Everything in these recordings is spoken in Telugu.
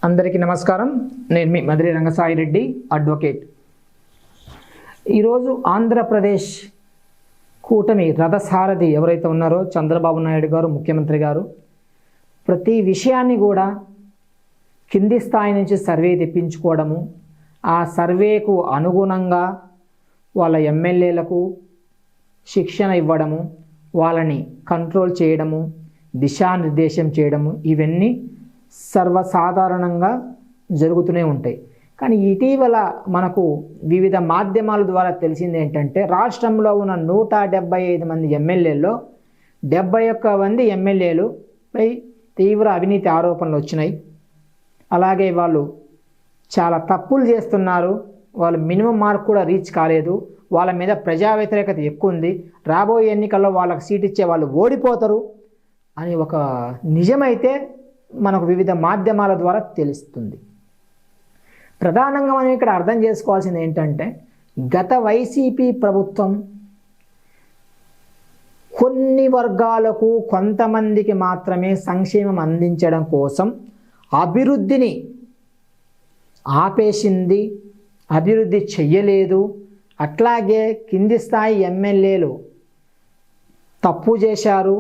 అందరికీ నమస్కారం. నేను మీ మదిరి రంగసాయి రెడ్డి, అడ్వకేట్. ఈరోజు ఆంధ్రప్రదేశ్ కూటమి రథసారథి ఎవరైతే ఉన్నారో చంద్రబాబు నాయుడు గారు, ముఖ్యమంత్రి గారు, ప్రతి విషయాన్ని కూడా కింది స్థాయి నుంచి సర్వే తెప్పించుకోవడము, ఆ సర్వేకు అనుగుణంగా వాళ్ళ ఎమ్మెల్యేలకు శిక్షణ ఇవ్వడము, వాళ్ళని కంట్రోల్ చేయడము, దిశానిర్దేశం చేయడము, ఇవన్నీ సర్వసాధారణంగా జరుగుతూనే ఉంటాయి. కానీ ఇటీవల మనకు వివిధ మాధ్యమాల ద్వారా తెలిసింది ఏంటంటే, రాష్ట్రంలో ఉన్న 175 మంది ఎమ్మెల్యేల్లో 71 మంది ఎమ్మెల్యేలుపై తీవ్ర అవినీతి ఆరోపణలు వచ్చినాయి. అలాగే వాళ్ళు చాలా తప్పులు చేస్తున్నారు, వాళ్ళు మినిమం మార్క్ కూడా రీచ్ కాలేదు, వాళ్ళ మీద ప్రజా వ్యతిరేకత ఎక్కువ ఉంది, రాబోయే ఎన్నికల్లో వాళ్ళకి సీట్ ఇచ్చే వాళ్ళు ఓడిపోతారు అని ఒక నిజమైతే మనకు వివిధ మాధ్యమాల ద్వారా తెలుస్తుంది. ప్రధానంగా మనం ఇక్కడ అర్థం చేసుకోవాల్సింది ఏంటంటే, గత వైసీపీ ప్రభుత్వం కొన్ని వర్గాలకు, కొంతమందికి మాత్రమే సంక్షేమం అందించడం కోసం అభివృద్ధిని ఆపేసింది, అభివృద్ధి చెయ్యలేదు. అట్లాగే కింది స్థాయి ఎమ్మెల్యేలు తప్పు చేశారు,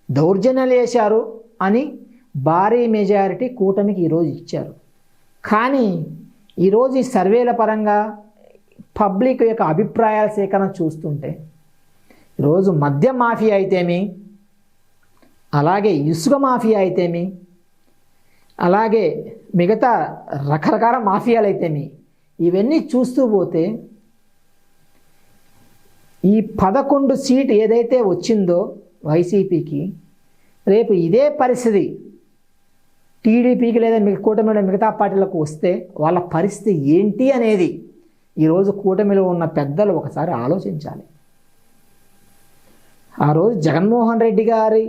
దౌర్జన్యాలు చేశారు అని భారీ మెజారిటీ కూటమికి ఈరోజు ఇచ్చారు. కానీ ఈరోజు ఈ సర్వేల పరంగా పబ్లిక్ యొక్క అభిప్రాయాల సేకరణ చూస్తుంటే, ఈరోజు మద్యం మాఫియా అయితేమి, అలాగే ఇసుక మాఫియా అయితేమి, అలాగే మిగతా రకరకాల మాఫియాలు అయితేమి, ఇవన్నీ చూస్తూ పోతే ఈ 11 సీట్ ఏదైతే వచ్చిందో వైసీపీకి, రేపు ఇదే పరిస్థితి టీడీపీకి లేదా కూటమిలో మిగతా పార్టీలకు వస్తే వాళ్ళ పరిస్థితి ఏంటి అనేది ఈరోజు కూటమిలో ఉన్న పెద్దలు ఒకసారి ఆలోచించాలి. ఆ రోజు జగన్మోహన్ రెడ్డి గారి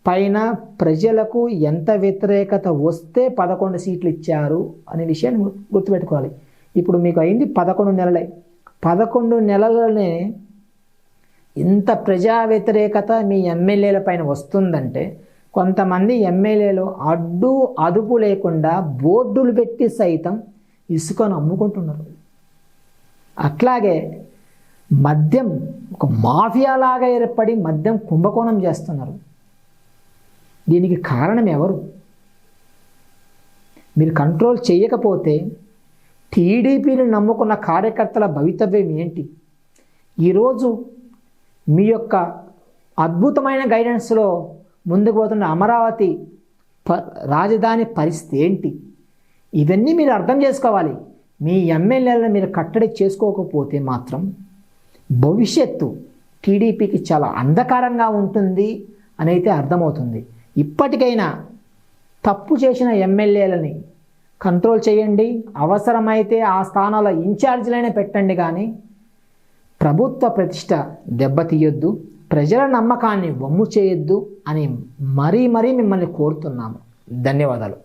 పైన ప్రజలకు ఎంత వ్యతిరేకత వస్తే 11 సీట్లు ఇచ్చారు అనే విషయాన్ని గుర్తుపెట్టుకోవాలి. ఇప్పుడు మీకు అయింది 11 నెలలే. 11 నెలలనే ఇంత ప్రజా వ్యతిరేకత మీ ఎమ్మెల్యేల పైన వస్తుందంటే, కొంతమంది ఎమ్మెల్యేలు అడ్డు అదుపు లేకుండా బోర్డులు పెట్టి సైతం ఇసుకను అమ్ముకుంటున్నారు. అట్లాగే మద్యం ఒక మాఫియాలాగా ఏర్పడి మద్యం కుంభకోణం చేస్తున్నారు. దీనికి కారణం ఎవరు? మీరు కంట్రోల్ చేయకపోతే టీడీపీని నమ్ముకున్న కార్యకర్తల భవితవ్యం ఏంటి? ఈరోజు మీ యొక్క అద్భుతమైన గైడెన్స్లో ముందుకు పోతున్న అమరావతి రాజధాని పరిస్థితి ఏంటి? ఇవన్నీ మీరు అర్థం చేసుకోవాలి. మీ ఎమ్మెల్యేలను మీరు కట్టడి చేసుకోకపోతే మాత్రం భవిష్యత్తు టీడీపీకి చాలా అంధకారంగా ఉంటుంది అని అయితే అర్థమవుతుంది. ఇప్పటికైనా తప్పు చేసిన ఎమ్మెల్యేలని కంట్రోల్ చేయండి, అవసరమైతే ఆ స్థానాల ఇన్ఛార్జీలైనా పెట్టండి, కానీ ప్రభుత్వ ప్రతిష్ట దెబ్బతీయొద్దు, ప్రజల నమ్మకాన్ని వమ్ము చేయొద్దు అని మరీ మిమ్మల్ని కోరుతున్నాము. ధన్యవాదాలు.